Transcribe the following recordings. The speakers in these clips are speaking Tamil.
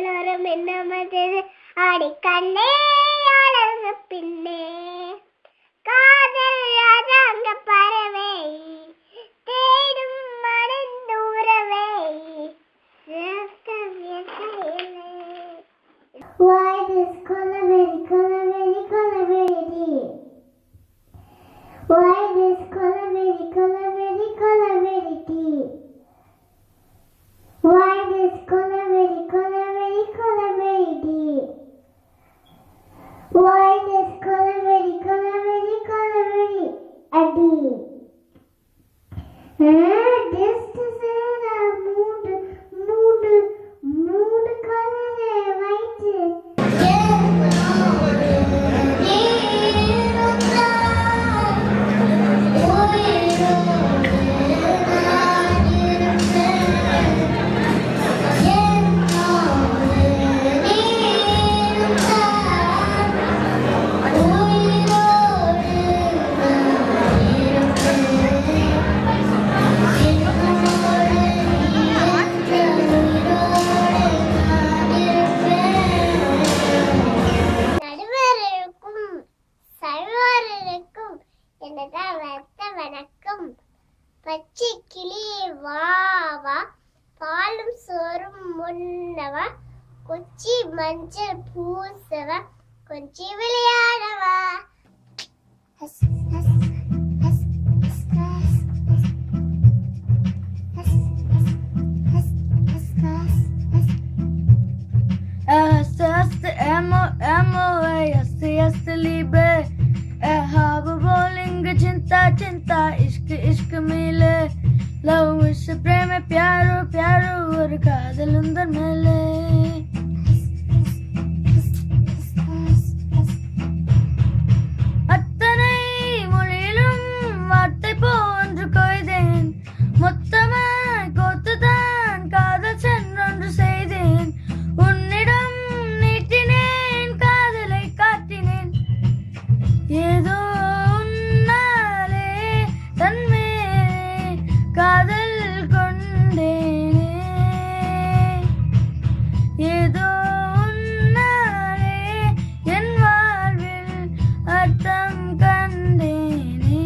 எல்லோரும் என்ன மற்றது ஆடிக்கண்ணே அழகு பின்னே காதல் ராஜாங்க பறவை தேடும் மனந்தூரவை Why this color very deep? Why this color very deep? Why this color very deep? Why this color very deep? This is a mood color white. வணக்கம் பச்சை கிளியே வா வா பாலும் சோறும் முன்னவா கொச்சி மஞ்சள் பூசவா கொஞ்சி விளையாடவா चिंता इश्क इश्क मिले लव विश प्रेम प्यारो प्यारो और कादल अंदर मिले அத்தனை மொழியிலும் வார்த்தை போன்று கொய்தேன் மொத்தமாய் கோத்துதான் காதல் சென்றொன்று செய்தேன் உன்னிடம் நீட்டினேன் காதலை காட்டினேன் ஏதோ காதல் கொண்டேனே ஏதோ உன்னாலே என் வாழ்வில் அர்த்தம் கண்டேனே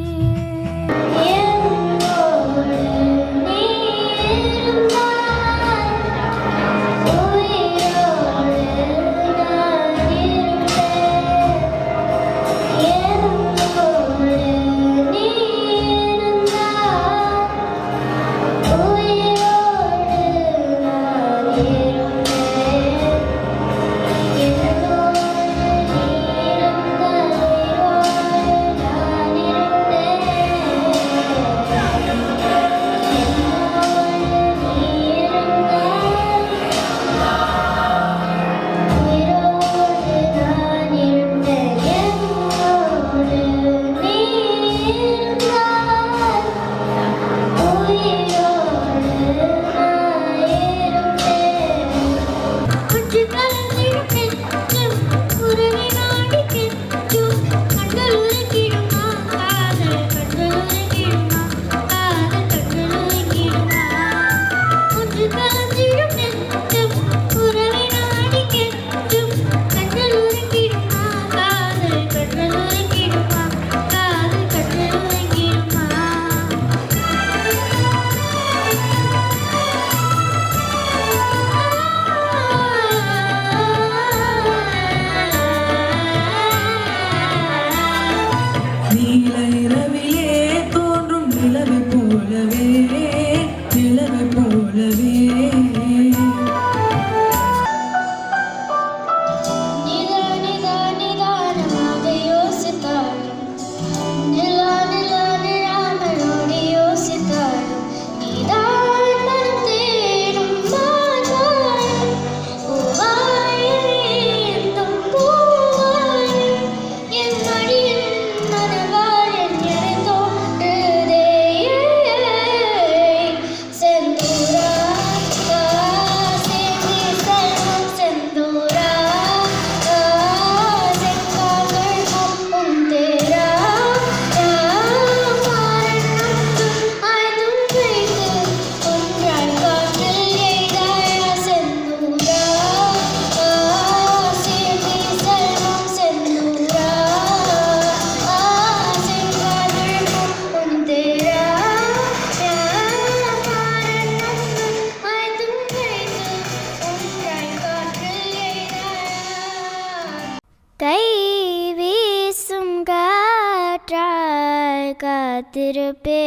காத்திருப்பேன்.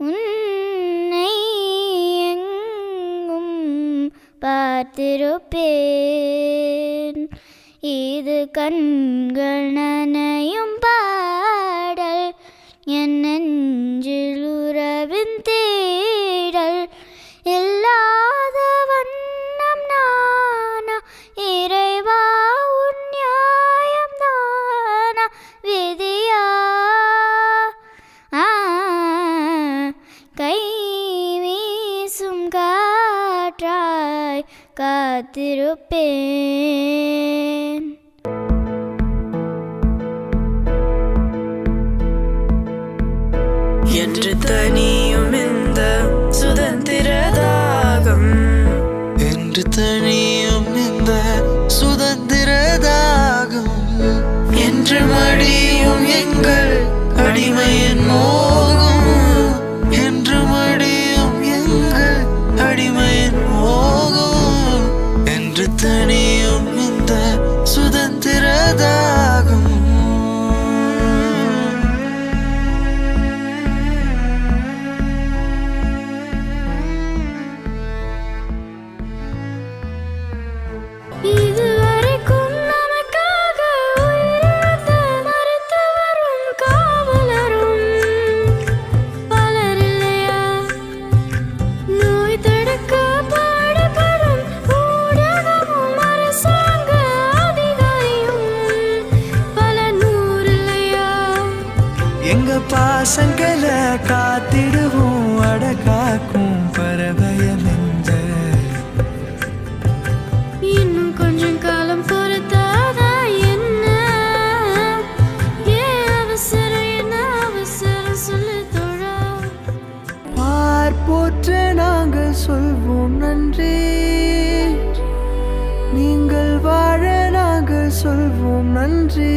உன்னை எங்கும் பார்த்திருப்பேன். இது கண்கள் நனையும் பாடல், என் நெஞ்சில் உறவின் தேடல். இல்லாத வண்ணம் நானா, இறைவா உன் நியாயம் தானா, விதியா? கை வீசும் காற்றாய் காத்திருப்பேன். என்று தனியும் இந்த சுதந்திர தாகம், என்று தனியும் இந்த சுதந்திர தாகம், என்று மடியும் எங்கள் அடிமையின் மோகம், என்று மடியும் எங்கள் அடிமையின் மோகம், என்று தனியும் இந்த சுதந்திர தாகம். இதுவரைக்கும் நமக்காக உயிரிழந்து மறித்து வரும் காவலரும் பலர் இல்லையா? நோய் தடுக்க பாடுபடும் ஊடகமும் அரசாங்க அதிகாரியும் பல நூறு இல்லையா? எங்க பாசங்களை காத்திடுவோம், அடக்காக்கும் பறவையம் என்ற. இன்னும் கொஞ்சம் காலம் பொறுத்தாதா என்ன? ஏன் அவசரம், என்ன அவசரம் சொல்லு தோழா. பார்ப்போற்ற நாங்கள் சொல்வோம் நன்றி, நீங்கள் வாழ நாங்கள் சொல்வோம் நன்றி.